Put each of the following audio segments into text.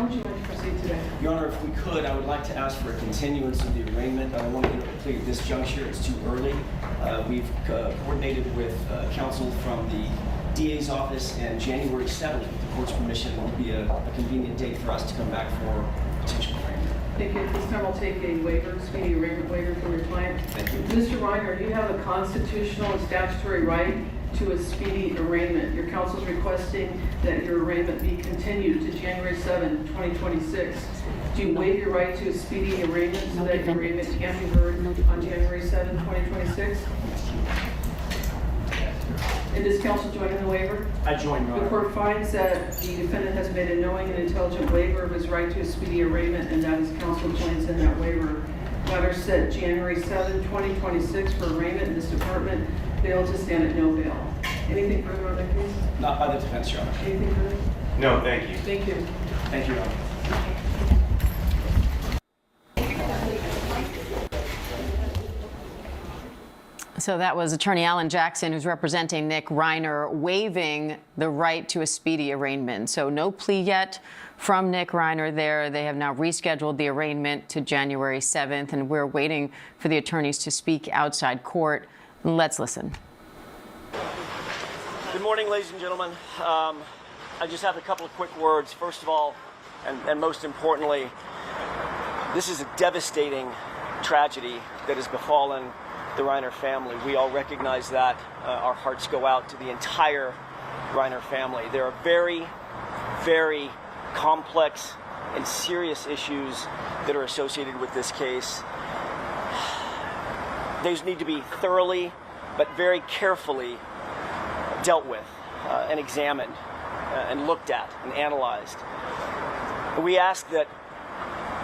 How would you like to proceed today? Your Honor, if we could, I would like to ask for a continuance of the arraignment. I don't want to get a plea at this juncture. It's too early. We've coordinated with counsel from the DA's office, and January 7th, with the court's permission, will be a convenient date for us to come back for potential arraignment. Thank you. At this time, I'll take a waiver, speedy arraignment waiver from your client. Thank you. Mr. Reiner, you have a constitutional and statutory right to a speedy arraignment. Your counsel is requesting that your arraignment be continued to January 7, 2026. Do you waive your right to a speedy arraignment so that your arraignment can be heard on January 7, 2026? And does counsel join in the waiver? I join, Your Honor. The court finds that the defendant has made a knowing and intelligent waiver of his right to a speedy arraignment, and that his counsel joins in that waiver. Matter set January 7, 2026 for arraignment in this department. Bail to stand at no bail. Anything further on that case? Not by the defense, Your Honor. Anything further? No, thank you. Thank you. Thank you, Your Honor. So that was Attorney Alan Jackson, who's representing Nick Reiner, waiving the right to a speedy arraignment. So no plea yet from Nick Reiner there. They have now rescheduled the arraignment to January 7th, and we're waiting for the attorneys to speak outside court. Let's listen. Good morning, ladies and gentlemen. I just have a couple of quick words. First of all, and most importantly, this is a devastating tragedy that has befallen the Reiner family. We all recognize that. Our hearts go out to the entire Reiner family. There are very, very complex and serious issues that are associated with this case. These need to be thoroughly but very carefully dealt with and examined and looked at and analyzed. We ask that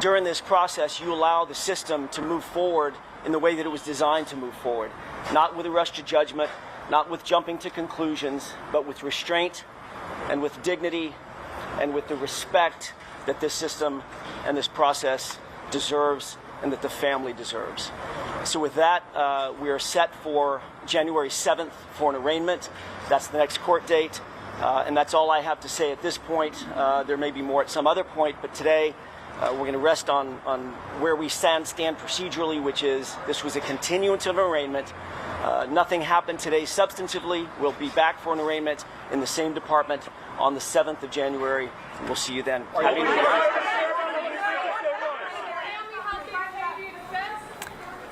during this process you allow the system to move forward in the way that it was designed to move forward, not with a rush to judgment, not with jumping to conclusions, but with restraint and with dignity and with the respect that this system and this process deserves and that the family deserves. So with that, we are set for January 7th for an arraignment. That's the next court date, and that's all I have to say at this point. There may be more at some other point, but today we're going to rest on where we stand procedurally, which is this was a continuance of an arraignment. Nothing happened today substantively. We'll be back for an arraignment in the same department on the 7th of January. We'll see you then. Happy New Year.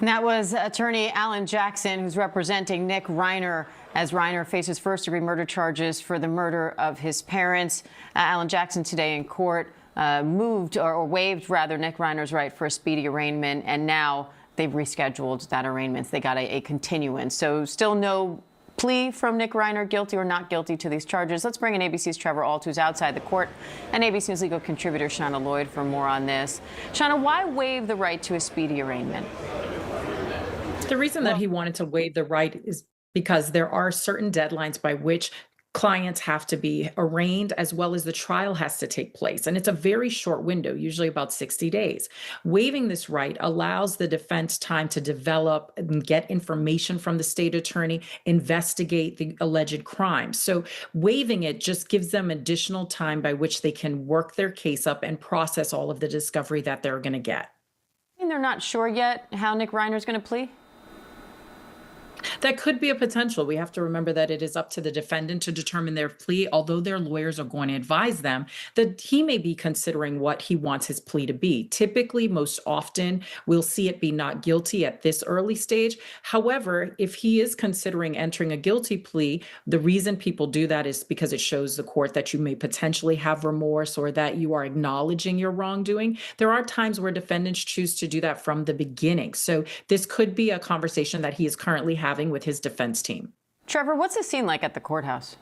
And that was Attorney Alan Jackson, who's representing Nick Reiner, as Reiner faces first-degree murder charges for the murder of his parents. Alan Jackson today in court waived Nick Reiner's right for a speedy arraignment, and now they've rescheduled that arraignment. They got a continuance. So still no plea from Nick Reiner, guilty or not guilty to these charges. Let's bring in ABC's Trevor Ault, who's outside the court, and ABC News legal contributor Shauna Lloyd for more on this. Shauna, why waive the right to a speedy arraignment? The reason that he wanted to waive the right is because there are certain deadlines by which clients have to be arraigned, as well as the trial has to take place. And it's a very short window, usually about 60 days. Waiving this right allows the defense time to develop and get information from the state attorney, investigate the alleged crime. So waiving it just gives them additional time by which they can work their case up and process all of the discovery that they're going to get. And they're not sure yet how Nick Reiner's going to plea? That could be a potential. We have to remember that it is up to the defendant to determine their plea, although their lawyers are going to advise them that he may be considering what he wants his plea to be. Typically, most often, we'll see it be not guilty at this early stage. However, if he is considering entering a guilty plea, the reason people do that is because it shows the court that you may potentially have remorse or that you are acknowledging your wrongdoing. There are times where defendants choose to do that from the beginning. So this could be a conversation that he is currently having with his defense team. Trevor, what's the scene like at the courthouse?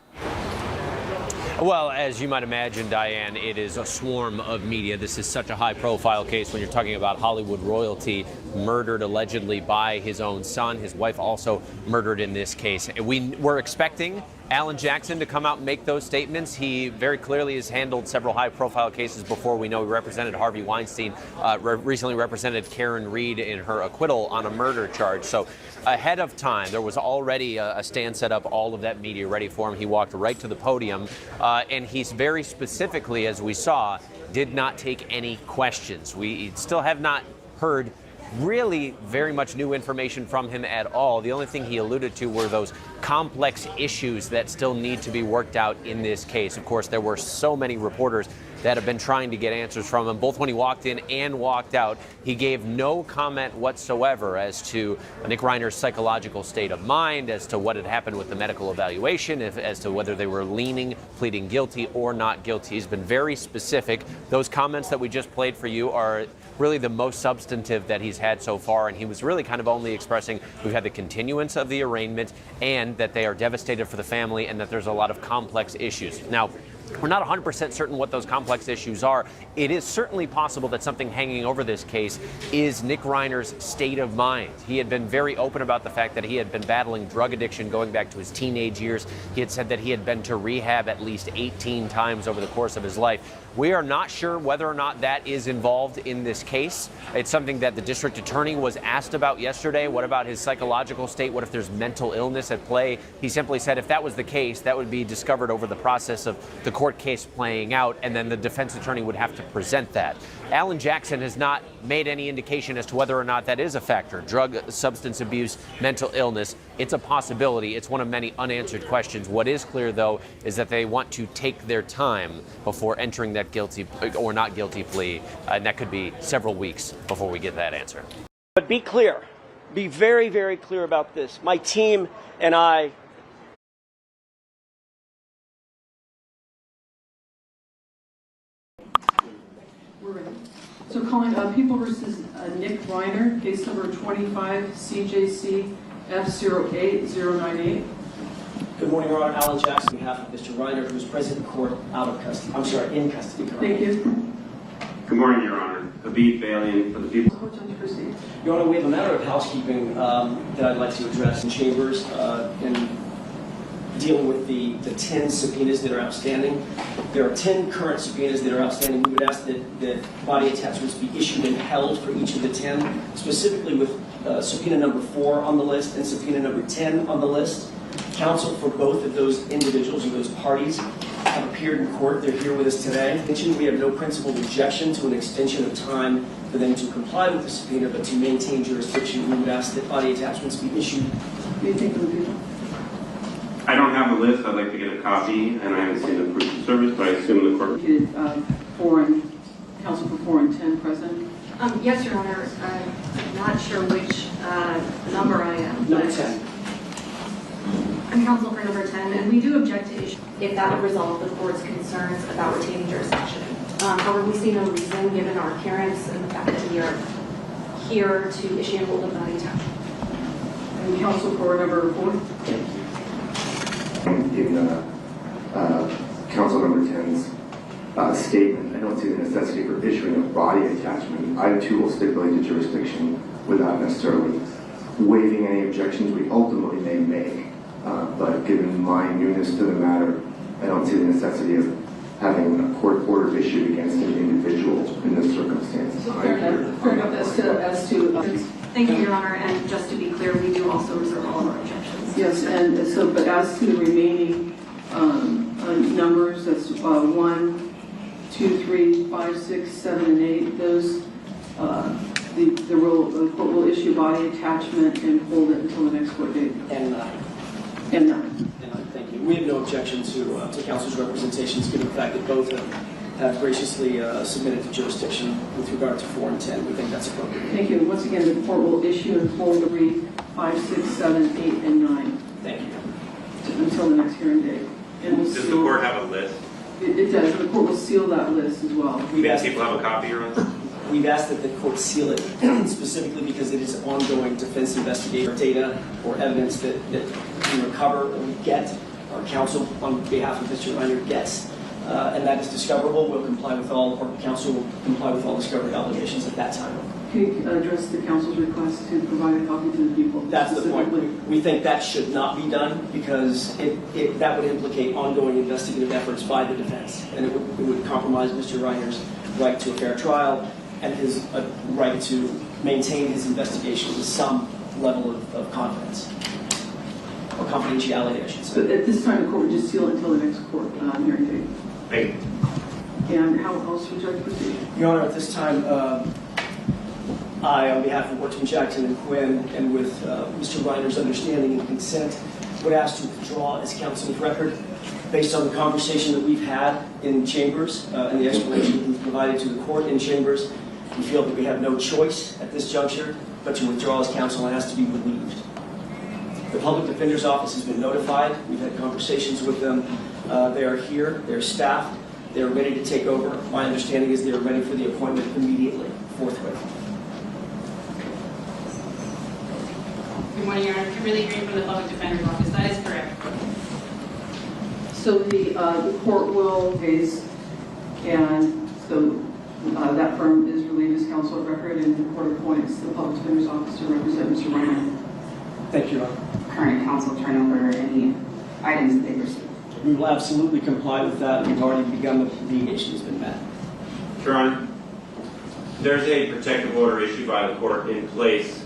Well, as you might imagine, Diane, it is a swarm of media. This is such a high-profile case when you're talking about Hollywood royalty murdered allegedly by his own son. His wife also murdered in this case. We're expecting Alan Jackson to come out and make those statements. He very clearly has handled several high-profile cases before. We know he represented Harvey Weinstein, recently represented Karen Reed in her acquittal on a murder charge. So ahead of time, there was already a stand set up, all of that media ready for him. He walked right to the podium, and he's very specifically, as we saw, did not take any questions. We still have not heard really very much new information from him at all. The only thing he alluded to were those complex issues that still need to be worked out in this case. Of course, there were so many reporters that have been trying to get answers from him, both when he walked in and walked out. He gave no comment whatsoever as to Nick Reiner's psychological state of mind, as to what had happened with the medical evaluation, as to whether they were pleading guilty or not guilty. He's been very specific. Those comments that we just played for you are really the most substantive that he's had so far, and he was really kind of only expressing we've had the continuance of the arraignment and that they are devastated for the family and that there's a lot of complex issues. Now, we're not 100% certain what those complex issues are. It is certainly possible that something hanging over this case is Nick Reiner's state of mind. He had been very open about the fact that he had been battling drug addiction going back to his teenage years. He had said that he had been to rehab at least 18 times over the course of his life. We are not sure whether or not that is involved in this case. It's something that the district attorney was asked about yesterday. What about his psychological state? What if there's mental illness at play? He simply said if that was the case, that would be discovered over the process of the court case playing out, and then the defense attorney would have to present that. Alan Jackson has not made any indication as to whether or not that is a factor. Drug, substance abuse, mental illness, it's a possibility. It's one of many unanswered questions. What is clear, though, is that they want to take their time before entering that guilty or not guilty plea, and that could be several weeks before we get that answer. But be clear. Be very, very clear about this. My team and I So calling People versus Nick Reiner, case number 25 CJC F08098. Good morning, Your Honor. Alan Jackson, on behalf of Mr. Reiner, who is present in court out of custody. I'm sorry, in custody. Thank you. Good morning, Your Honor. Habib Balian for the people. Court, judge, proceed. Your Honor, we have a matter of housekeeping that I'd like to address in chambers in dealing with the 10 subpoenas that are outstanding. There are 10 current subpoenas that are outstanding. We would ask that body attachments be issued and held for each of the 10, specifically with subpoena number 4 on the list and subpoena number 10 on the list. Counsel for both of those individuals or those parties have appeared in court. They're here with us today. We have no principled objection to an extension of time for them to comply with the subpoena, but to maintain jurisdiction, we would ask that body attachments be issued. Do you think of the people? I don't have the list. I'd like to get a copy, and I haven't seen the proof of service, but I assume the court. Counsel for 4 and 10 present. Yes, Your Honor. I'm not sure which number I am. Number 10. I'm counsel for number 10, and we do object to issue if that would resolve the court's concerns about retaining jurisdiction. However, we see no reason, given our appearance and the fact that we are here, to issue a rule of body attachment. And counsel for number 4. In counsel number 10's statement, I don't see the necessity for issuing a body attachment. I too will stipulate the jurisdiction without necessarily waiving any objections we ultimately may make. But given my newness to the matter, I don't see the necessity of having a court order issued against an individual in this circumstance. So fair enough. As to Thank you, Your Honor. And just to be clear, we do also reserve all of our objections. yes, and so, but as to the remaining numbers, that's 1, 2, 3, 5, 6, 7, and 8. Those the court will issue body attachment and hold it until the next court date. And 9. And 9. Thank you. We have no objection to counsel's representations, given the fact that both have graciously submitted to jurisdiction with regard to 4 and 10. We think that's appropriate. Thank you. Once again, the court will issue and hold 3, 5, 6, 7, 8, and 9. Thank you. Until the next hearing date. And we'll Does the court have a list? It does. The court will seal that list as well. We've Do asked people have a copy, Your Honor? We've asked that the court seal it specifically because it is ongoing defense investigative data or evidence that we recover or we get, our counsel on behalf of Mr. Reiner gets, and that is discoverable. We'll comply with all, or counsel will comply with all discovery obligations at that time. Can you address the council's request to provide a copy to the people? That's the point. We think that should not be done because that would implicate ongoing investigative efforts by the defense, and it would compromise Mr. Reiner's right to a fair trial and his right to maintain his investigation with some level of confidence or confidentiality, I should say. But at this time, the court would just seal it until the next court hearing date. Thank you. And how else would you like to proceed? Your Honor, at this time, I, on behalf of Workman Jackson and Quinn, and with Mr. Reiner's understanding and consent, would ask to withdraw as counsel of record based on the conversation that we've had in chambers and the explanation that we've provided to the court in chambers. We feel that we have no choice at this juncture but to withdraw as counsel and ask to be relieved. The Public Defender's Office has been notified. We've had conversations with them. They are here. They're staffed. They're ready to take over. My understanding is they're ready for the appointment immediately, forthwith. Good morning, Your Honor. Kimberly Green from the Public Defender's Office. That is correct. So the court will case, and so that firm is relieved as counsel of record, and the court appoints the Public Defender's Office to represent Mr. Reiner. Thank you, Your Honor. Current counsel turn over any items that they received. We will absolutely comply with that. We've already begun. The mediation has been met. Your Honor, there's a protective order issued by the court in place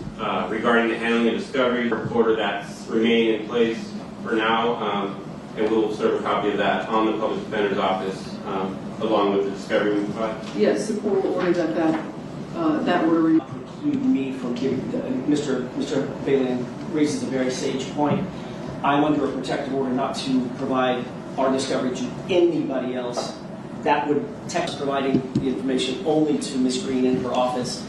regarding the handling of discovery. Order that's remaining in place for now, and we will serve a copy of that on the Public Defender's Office along with the discovery we provide. Yes, the court will order that order. Preclude me from giving. Mr. Balian raises a very sage point. I'm under a protective order not to provide our discovery to anybody else. That would text providing the information only to Ms. Green in her office.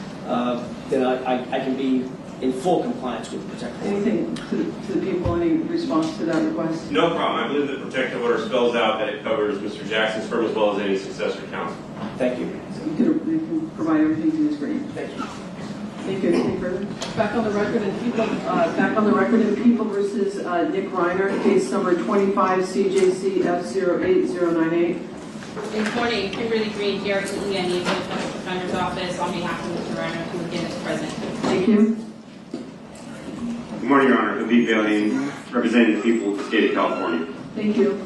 Then I can be in full compliance with the protective order. Anything to the people, any response to that request? No problem. I believe the protective order spells out that it covers Mr. Jackson's firm as well as any successor counsel. Thank you. So you can provide everything to Ms. Green. Thank you. Thank you. Anything further? Back on the record in People versus Nick Reiner, case number 25 CJC F08098. Good morning. Kimberly Green here at the Public Defender's Office on behalf of Mr. Reiner, who again is present. Thank you. Good morning, Your Honor. Habib Balian, representing the people of the state of California. Thank you.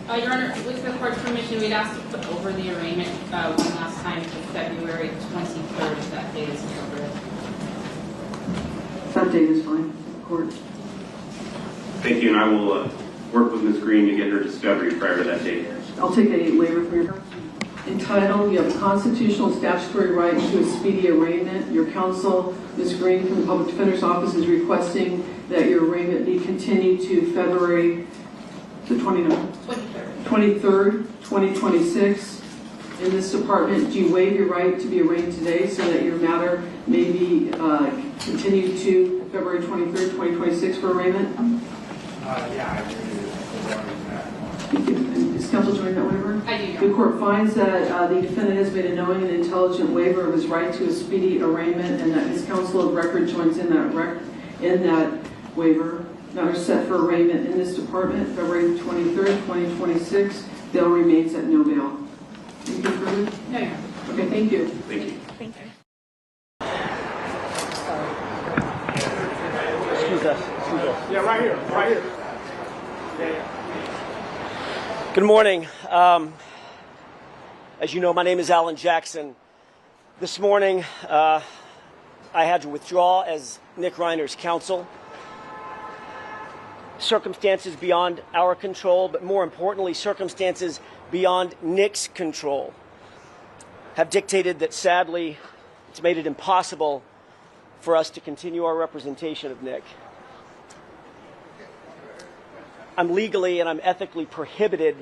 Your Honor, with the court's permission, we'd ask to put over the arraignment one last time to February 23rd, if that date is appropriate. That date is fine. Court. Thank you, and I will work with Ms. Green to get her discovery prior to that date. I'll take a waiver for your entitled, you have a constitutional and statutory right to a speedy arraignment. Your counsel, Ms. Green from the Public Defender's Office, is requesting that your arraignment be continued to February the 23rd, 2026. In this department, do you waive your right to be arraigned today so that your matter may be continued to February 23rd, 2026 for arraignment? Yeah, I agree with that. Thank you. And is counsel joining that waiver? I do. The court finds that the defendant has made a knowing and intelligent waiver of his right to a speedy arraignment, and that his counsel of record joins in that waiver. Matter set for arraignment in this department, February 23rd, 2026. Bail remains at no bail. Anything further? No, Your Honor. Okay, thank you. Thank you. Thank you. Excuse us. Yeah, right here. Good morning. As you know, my name is Alan Jackson. This morning, I had to withdraw as Nick Reiner's counsel. Circumstances beyond our control, but more importantly, circumstances beyond Nick's control, have dictated that, sadly, it's made it impossible for us to continue our representation of Nick. I'm legally and I'm ethically prohibited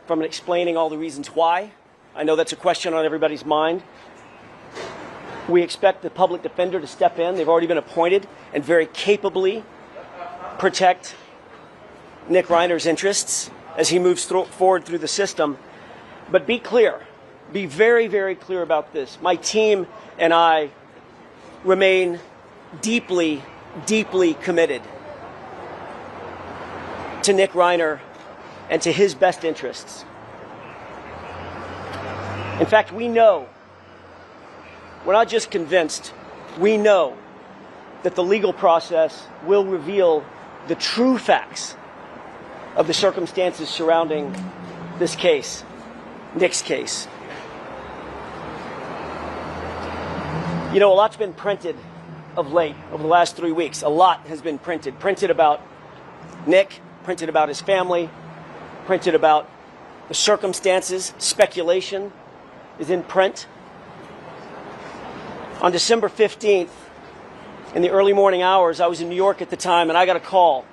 from explaining all the reasons why. I know that's a question on everybody's mind. We expect the public defender to step in. They've already been appointed and very capably protect Nick Reiner's interests as he moves forward through the system. But be clear, be very, very clear about this. My team and I remain deeply, deeply committed to Nick Reiner and to his best interests. In fact, we know, we're not just convinced, We know that the legal process will reveal the true facts of the circumstances surrounding this case, Nick's case. You know, a lot's been printed of late, over the last 3 weeks. A lot has been printed. Printed about Nick, printed about his family, printed about the circumstances. Speculation is in print. On December 15th, in the early morning hours, I was in New York at the time, and I got a call.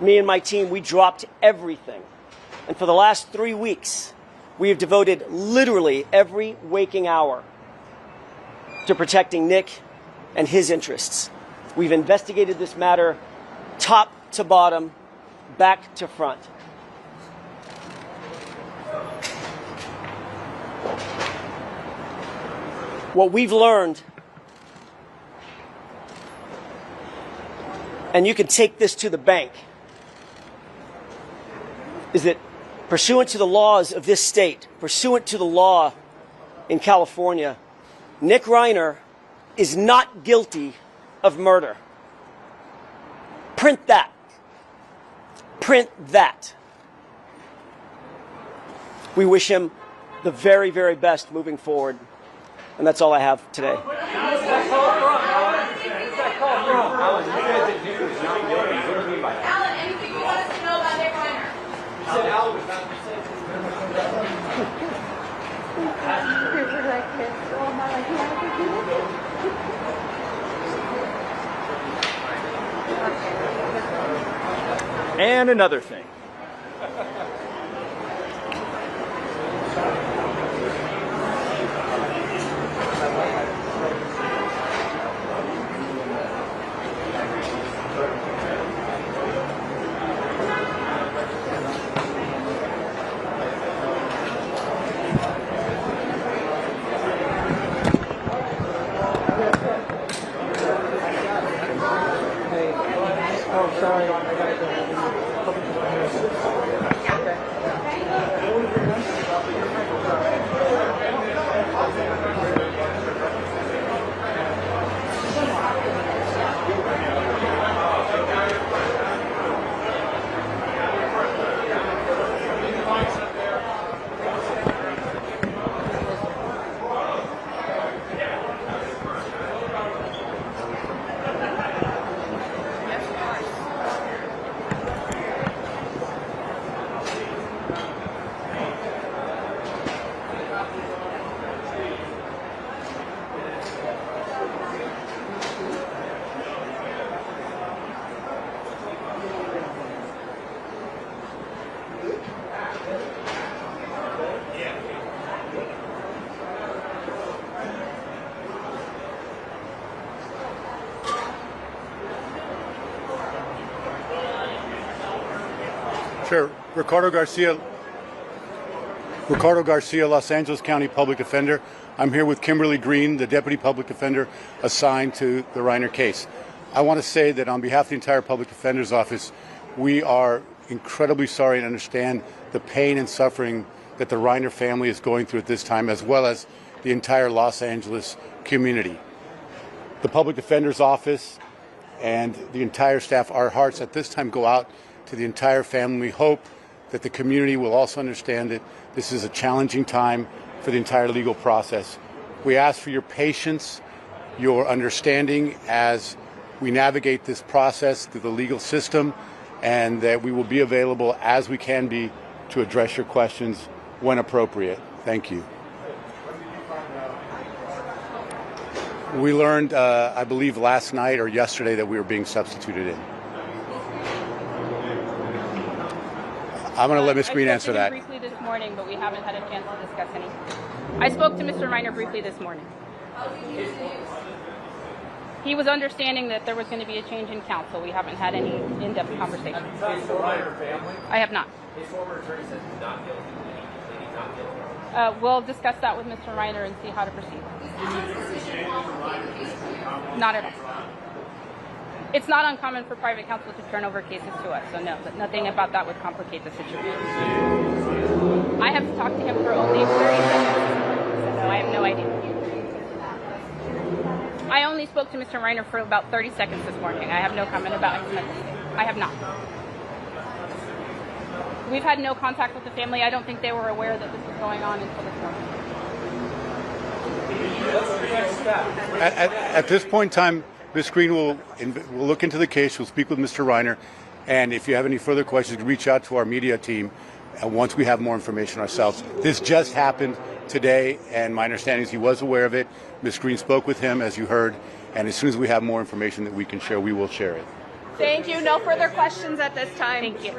Me and my team, we dropped everything. And for the last 3 weeks, we have devoted literally every waking hour to protecting Nick and his interests. We've investigated this matter top to bottom, back to front. What we've learned, and you can take this to the bank, is that pursuant to the laws of this state, pursuant to the law in California, Nick Reiner is not guilty of murder. Print that. Print that. We wish him the very, very best moving forward. And that's all I have today. Alan, anything you want us to know about Nick Reiner? And another thing. Sure. Ricardo Garcia, Los Angeles County Public Defender. I'm here with Kimberly Green, the Deputy Public Defender assigned to the Reiner case. I want to say that on behalf of the entire Public Defender's Office, we are incredibly sorry and understand the pain and suffering that the Reiner family is going through at this time, as well as the entire Los Angeles community. The Public Defender's Office and the entire staff, our hearts at this time go out to the entire family. We hope that the community will also understand that this is a challenging time for the entire legal process. We ask for your patience, your understanding as we navigate this process through the legal system, and that we will be available as we can be to address your questions when appropriate. Thank you. We learned, I believe, last night or yesterday that we were being substituted in. I'm going to let Ms. Green answer that. I spoke to him briefly this morning, but we haven't had a chance to discuss any. I spoke to Mr. Reiner briefly this morning. He was understanding that there was going to be a change in counsel. We haven't had any in-depth conversation. Is the Reiner family? I have not. His former attorney says he's not guilty. He's not guilty. We'll discuss that with Mr. Reiner and see how to proceed. Not at all. It's not uncommon for private counsel to turn over cases to us, so no, nothing about that would complicate the situation. I have talked to him for only 30 seconds, so I have no idea. spoke to Mr. Reiner for about 30 seconds this morning. I have no comment about his mental state. I have not. We've had no contact with the family. I don't think they were aware that this was going on until this morning. At this point in time, Ms. Green will look into the case. We'll speak with Mr. Reiner. And if you have any further questions, reach out to our media team. And once we have more information ourselves, this just happened today, and my understanding is he was aware of it. Ms. Green spoke with him, as you heard, and as soon as we have more information that we can share, we will share it. Thank you. No further questions at this time. Thank you.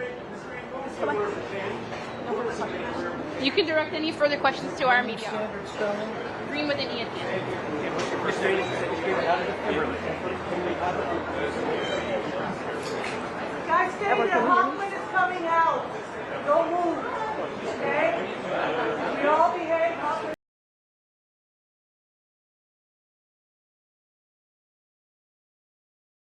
Come on. No further questions. You can direct any further questions to our media. Green with an E at the end. Guys, stay there. Hoffman is coming out. Go